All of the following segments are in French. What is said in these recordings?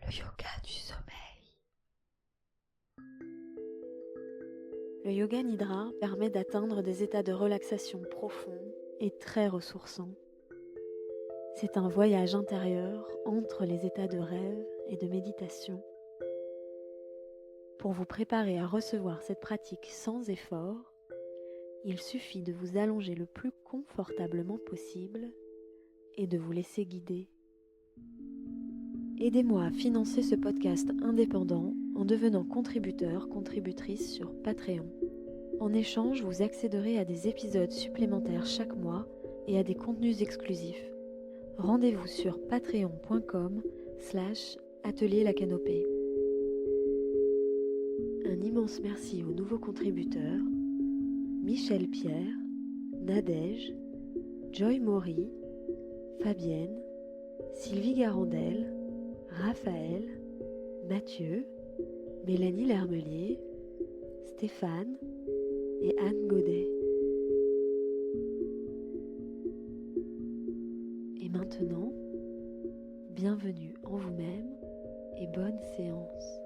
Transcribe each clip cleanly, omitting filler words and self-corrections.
Le yoga du sommeil. Le yoga nidra permet d'atteindre des états de relaxation profonds et très ressourçants. C'est un voyage intérieur entre les états de rêve et de méditation. Pour vous préparer à recevoir cette pratique sans effort, il suffit de vous allonger le plus confortablement possible et de vous laisser guider. Aidez-moi à financer ce podcast indépendant en devenant contributeur/contributrice sur Patreon. En échange, vous accéderez à des épisodes supplémentaires chaque mois et à des contenus exclusifs. Rendez-vous sur patreon.com/atelier la canopée. Un immense merci aux nouveaux contributeurs Michel Pierre, Nadège, Joy Maury, Fabienne, Sylvie Garandel, Raphaël, Mathieu, Mélanie Lermelier, Stéphane et Anne Godet. Et maintenant, bienvenue en vous-même et bonne séance.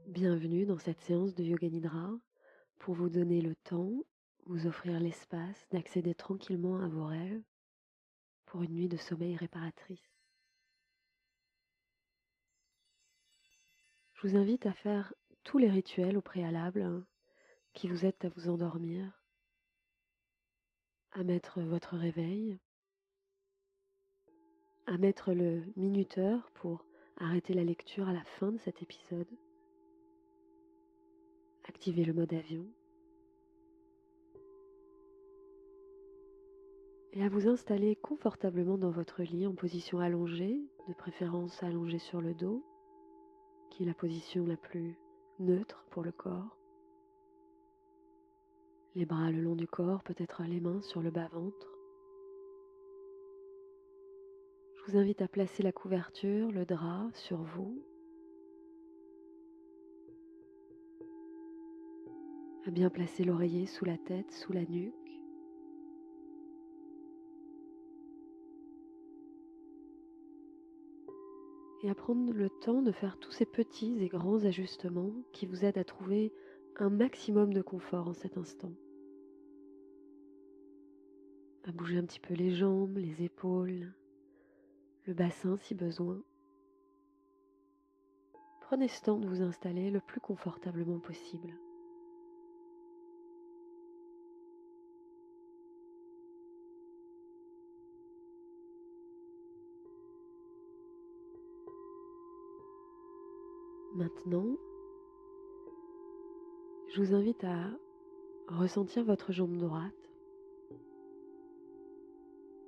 Bienvenue dans cette séance de Yoga Nidra pour vous donner le temps, vous offrir l'espace d'accéder tranquillement à vos rêves pour une nuit de sommeil réparatrice. Je vous invite à faire tous les rituels au préalable qui vous aident à vous endormir, à mettre votre réveil, à mettre le minuteur pour arrêter la lecture à la fin de cet épisode, activer le mode avion et à vous installer confortablement dans votre lit en position allongée, de préférence allongée sur le dos, qui est la position la plus neutre pour le corps. Les bras le long du corps, peut-être les mains sur le bas-ventre. Je vous invite à placer la couverture, le drap sur vous, à bien placer l'oreiller sous la tête, sous la nuque. Et à prendre le temps de faire tous ces petits et grands ajustements qui vous aident à trouver un maximum de confort en cet instant. À bouger un petit peu les jambes, les épaules, le bassin si besoin. Prenez ce temps de vous installer le plus confortablement possible. Maintenant, je vous invite à ressentir votre jambe droite,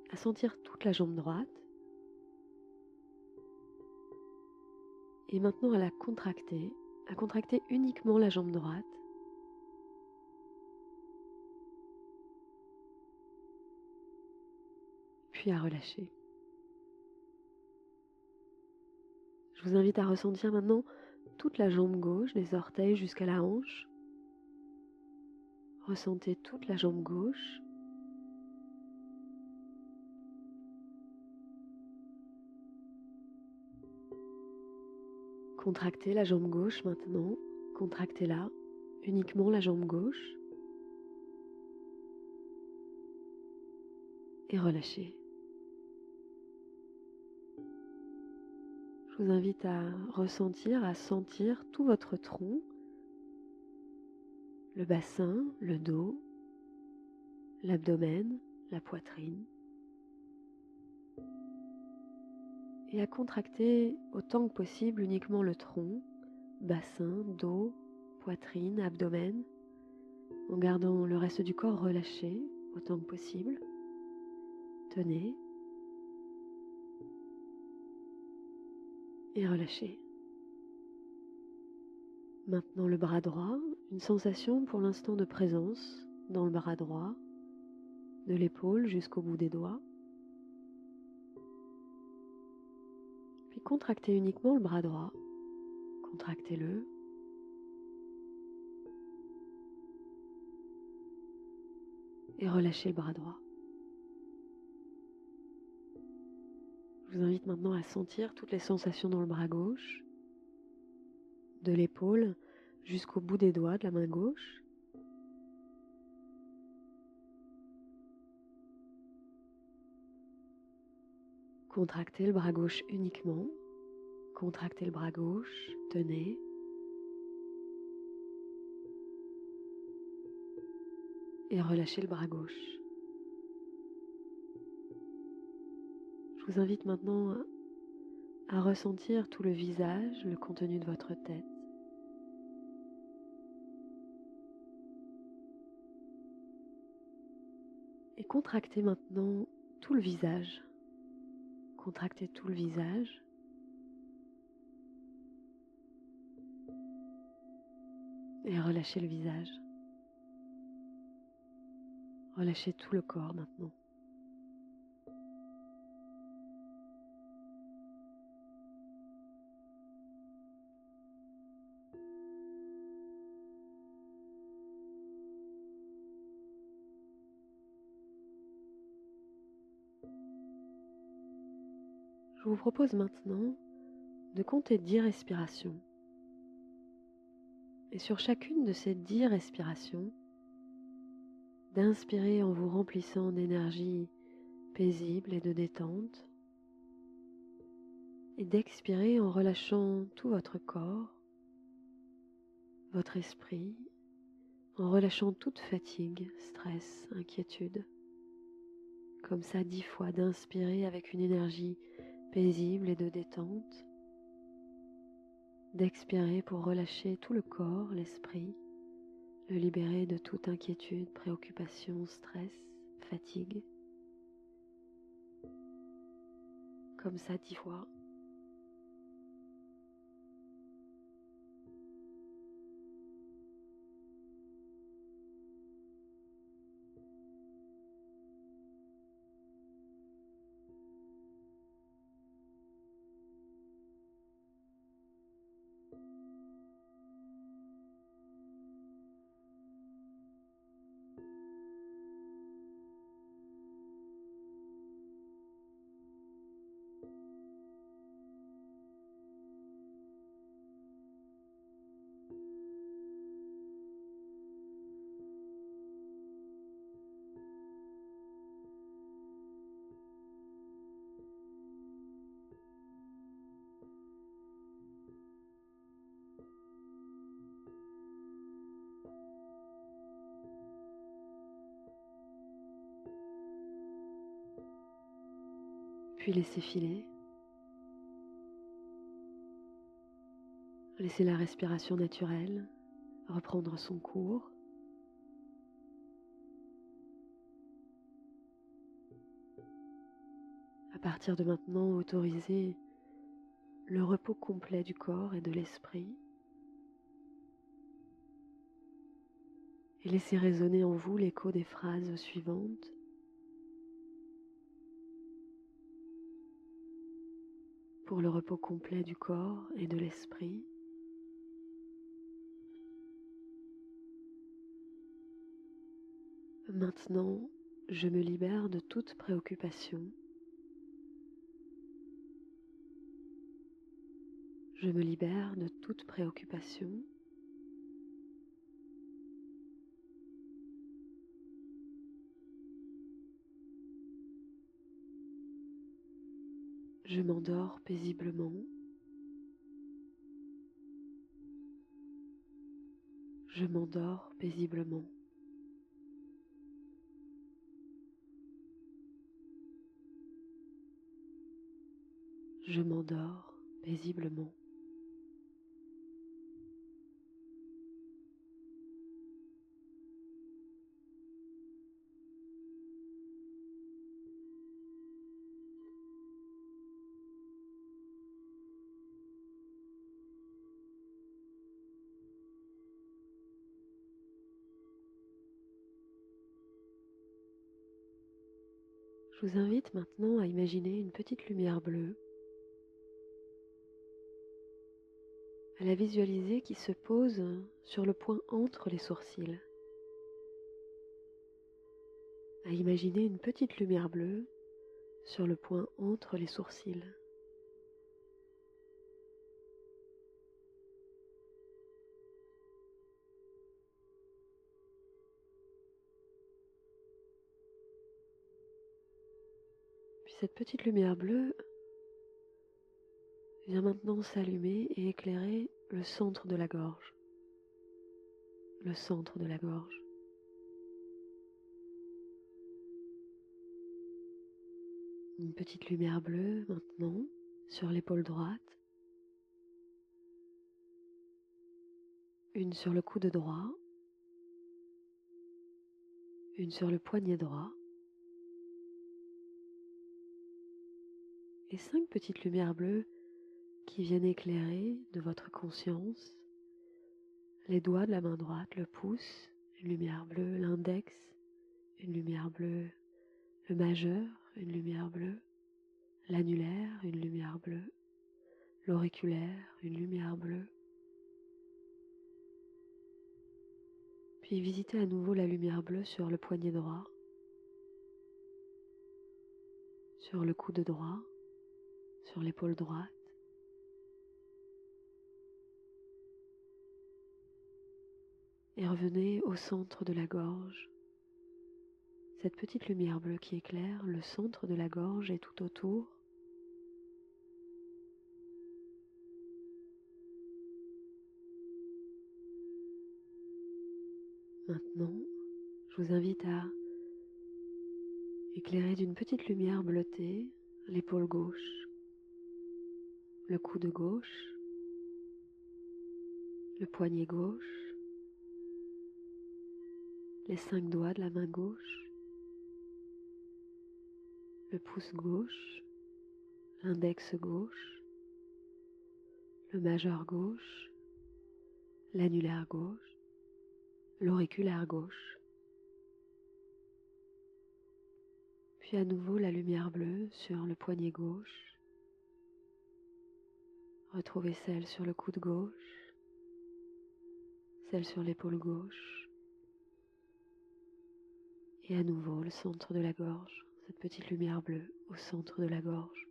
à sentir toute la jambe droite, et maintenant à contracter uniquement la jambe droite, puis à relâcher. Je vous invite à ressentir maintenant toute la jambe gauche, des orteils jusqu'à la hanche. Ressentez toute la jambe gauche. Contractez la jambe gauche maintenant. Contractez-la, uniquement la jambe gauche. Et relâchez. Je vous invite à ressentir, à sentir tout votre tronc, le bassin, le dos, l'abdomen, la poitrine. Et à contracter autant que possible uniquement le tronc, bassin, dos, poitrine, abdomen, en gardant le reste du corps relâché autant que possible. Tenez et relâchez. Maintenant le bras droit, une sensation pour l'instant de présence dans le bras droit, de l'épaule jusqu'au bout des doigts. Puis contractez uniquement le bras droit. Contractez-le. Et relâchez le bras droit. Je vous invite maintenant à sentir toutes les sensations dans le bras gauche, de l'épaule jusqu'au bout des doigts de la main gauche. Contractez le bras gauche uniquement. Contractez le bras gauche, tenez. Et relâchez le bras gauche. Je vous invite maintenant à ressentir tout le visage, le contenu de votre tête. Et contractez maintenant tout le visage. Contractez tout le visage. Et relâchez le visage. Relâchez tout le corps maintenant. Je vous propose maintenant de compter 10 respirations. Et sur chacune de ces 10 respirations, d'inspirer en vous remplissant d'énergie paisible et de détente, et d'expirer en relâchant tout votre corps, votre esprit, en relâchant toute fatigue, stress, inquiétude. Comme ça 10 fois, d'inspirer avec une énergie paisible et de détente, d'expirer pour relâcher tout le corps, l'esprit, le libérer de toute inquiétude, préoccupation, stress, fatigue. Comme ça 10 fois. Puis laissez filer. Laissez la respiration naturelle reprendre son cours. À partir de maintenant, autorisez le repos complet du corps et de l'esprit. Et laissez résonner en vous l'écho des phrases suivantes. Pour le repos complet du corps et de l'esprit. Maintenant, je me libère de toute préoccupation. Je me libère de toute préoccupation. Je m'endors paisiblement. Je m'endors paisiblement. Je m'endors paisiblement. Je vous invite maintenant à imaginer une petite lumière bleue à la visualiser qui se pose sur le point entre les sourcils, à imaginer une petite lumière bleue sur le point entre les sourcils. Puis cette petite lumière bleue vient maintenant s'allumer et éclairer le centre de la gorge. Le centre de la gorge. Une petite lumière bleue maintenant sur l'épaule droite. Une sur le coude droit. Une sur le poignet droit. Et 5 petites lumières bleues qui viennent éclairer de votre conscience les doigts de la main droite, le pouce, une lumière bleue, l'index, une lumière bleue, le majeur, une lumière bleue, l'annulaire, une lumière bleue, l'auriculaire, une lumière bleue. Puis visitez à nouveau la lumière bleue sur le poignet droit, sur le coude droit, sur l'épaule droite. Et revenez au centre de la gorge. Cette petite lumière bleue qui éclaire le centre de la gorge et tout autour. Maintenant, je vous invite à éclairer d'une petite lumière bleutée l'épaule gauche, le coude gauche, le poignet gauche, les 5 doigts de la main gauche, le pouce gauche, l'index gauche, le majeur gauche, l'annulaire gauche, l'auriculaire gauche. Puis à nouveau la lumière bleue sur le poignet gauche. Retrouvez celle sur le coude gauche, celle sur l'épaule gauche. Et à nouveau le centre de la gorge, cette petite lumière bleue au centre de la gorge.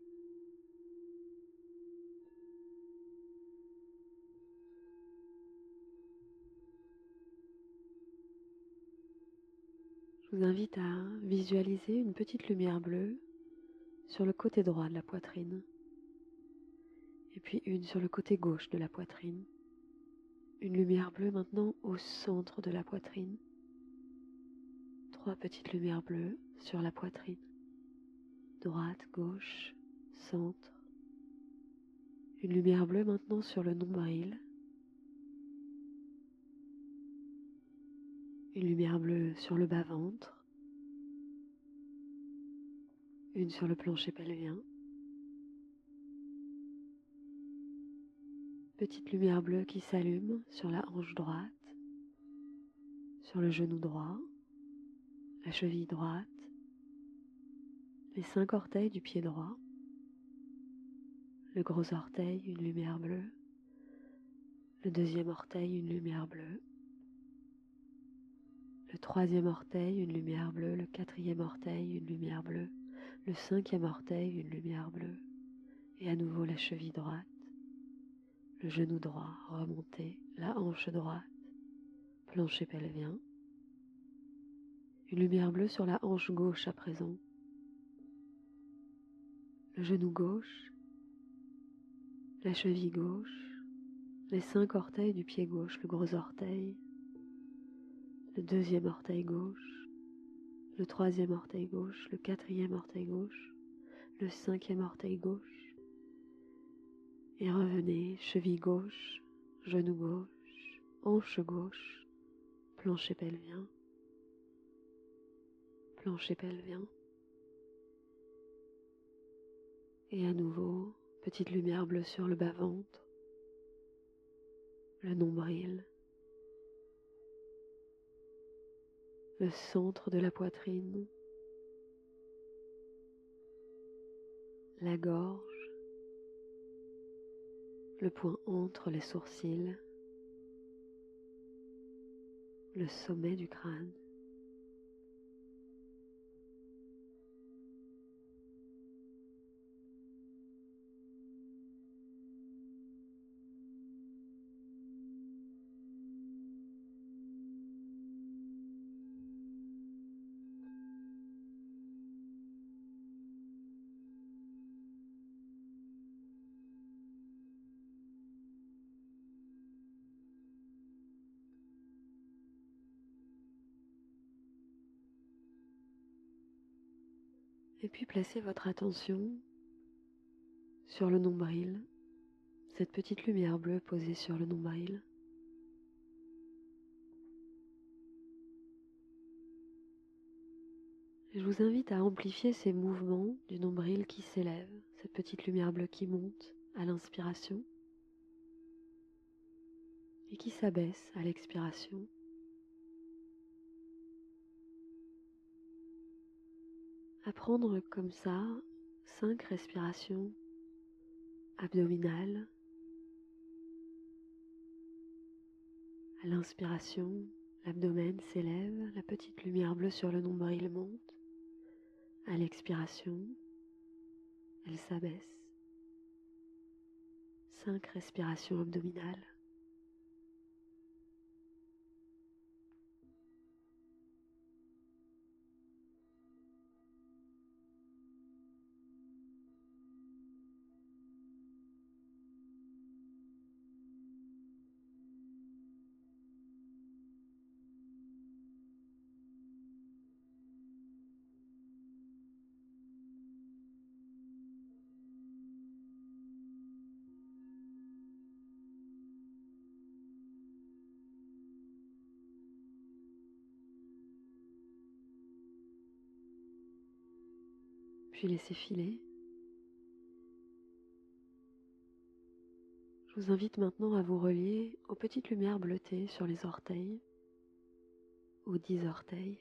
Je vous invite à visualiser une petite lumière bleue sur le côté droit de la poitrine. Et puis une sur le côté gauche de la poitrine. Une lumière bleue maintenant au centre de la poitrine. 3 petites lumières bleues sur la poitrine. Droite, gauche, centre. Une lumière bleue maintenant sur le nombril. Une lumière bleue sur le bas-ventre. Une sur le plancher pelvien. Petite lumière bleue qui s'allume sur la hanche droite, sur le genou droit, la cheville droite, les 5 orteils du pied droit, le gros orteil, une lumière bleue, le 2e orteil, une lumière bleue, le 3e orteil, une lumière bleue, le 4e orteil, une lumière bleue, le 5e orteil, une lumière bleue, et à nouveau la cheville droite, le genou droit remonté, la hanche droite, plancher pelvien, une lumière bleue sur la hanche gauche à présent, le genou gauche, la cheville gauche, les 5 orteils du pied gauche, le gros orteil, le 2e orteil gauche, le 3e orteil gauche, le 4e orteil gauche, le 5e orteil gauche, et revenez, cheville gauche, genou gauche, hanche gauche, plancher pelvien, plancher pelvien, et à nouveau, petite lumière bleue sur le bas-ventre, le nombril, le centre de la poitrine, la gorge, le point entre les sourcils, le sommet du crâne. Et puis placez votre attention sur le nombril, cette petite lumière bleue posée sur le nombril. Et je vous invite à amplifier ces mouvements du nombril qui s'élève, cette petite lumière bleue qui monte à l'inspiration et qui s'abaisse à l'expiration. À prendre comme ça 5 respirations abdominales. À l'inspiration, l'abdomen s'élève, la petite lumière bleue sur le nombril monte. À l'expiration, elle s'abaisse. 5 respirations abdominales. Puis laissez filer. Je vous invite maintenant à vous relier aux petites lumières bleutées sur les orteils, aux 10 orteils.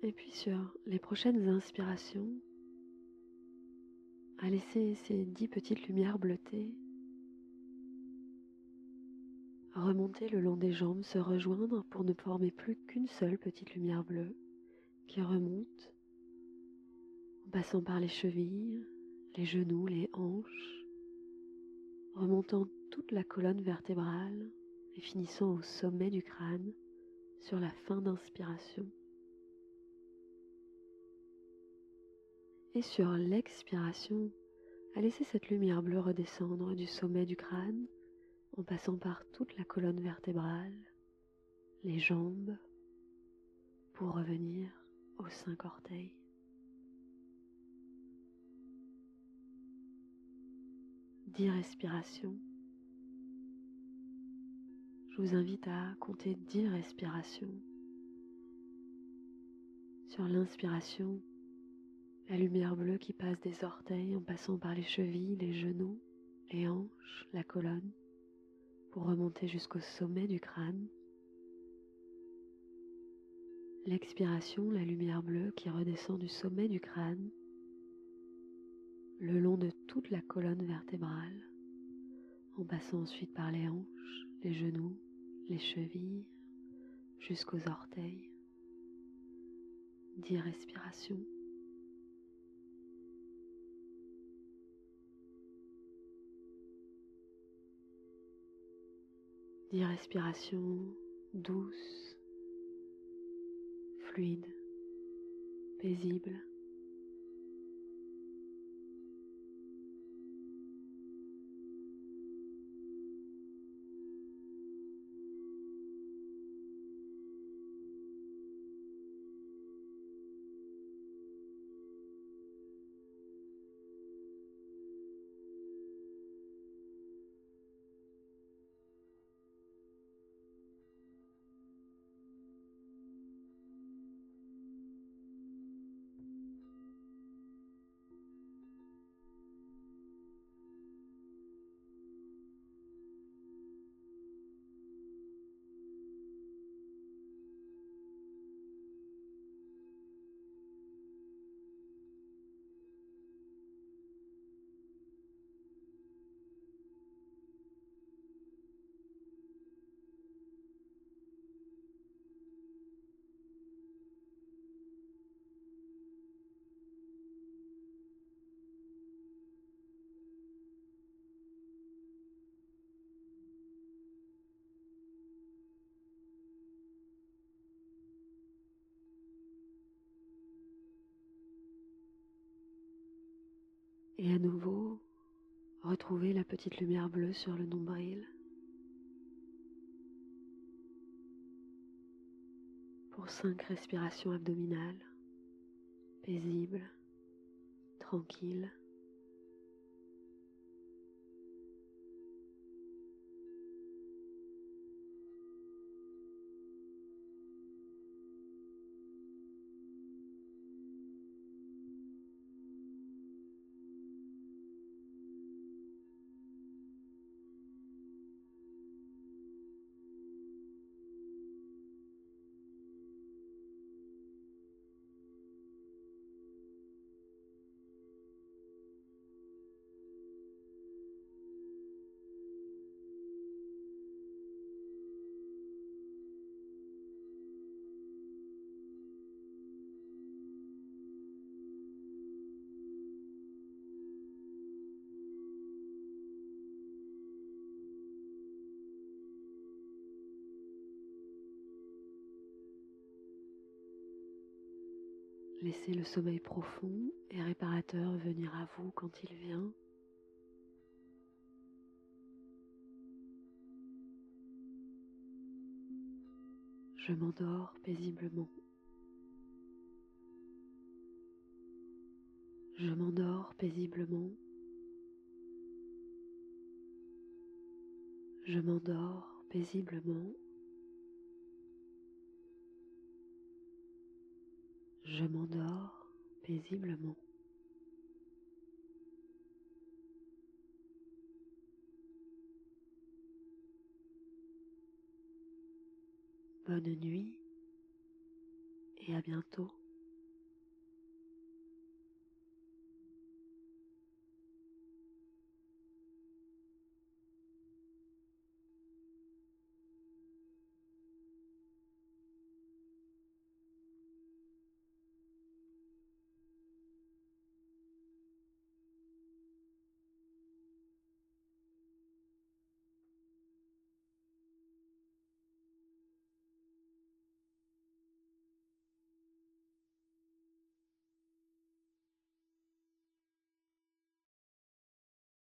Et puis sur les prochaines inspirations, à laisser ces 10 petites lumières bleutées remonter le long des jambes, se rejoindre pour ne former plus qu'une seule petite lumière bleue qui remonte en passant par les chevilles, les genoux, les hanches, remontant toute la colonne vertébrale et finissant au sommet du crâne sur la fin d'inspiration. Et sur l'expiration, à laisser cette lumière bleue redescendre du sommet du crâne en passant par toute la colonne vertébrale, les jambes, pour revenir aux 5 orteils. Dix respirations. Je vous invite à compter 10 respirations. Sur l'inspiration, la lumière bleue qui passe des orteils en passant par les chevilles, les genoux, les hanches, la colonne, pour remonter jusqu'au sommet du crâne. L'expiration, la lumière bleue qui redescend du sommet du crâne, le long de toute la colonne vertébrale, en passant ensuite par les hanches, les genoux, les chevilles, jusqu'aux orteils. 10 respirations. Dix respirations douces, fluides, paisibles. Et à nouveau, retrouvez la petite lumière bleue sur le nombril. Pour 5 respirations abdominales, paisibles, tranquilles. Laissez le sommeil profond et réparateur venir à vous quand il vient. Je m'endors paisiblement. Je m'endors paisiblement. Je m'endors paisiblement. Je m'endors paisiblement. Bonne nuit et à bientôt.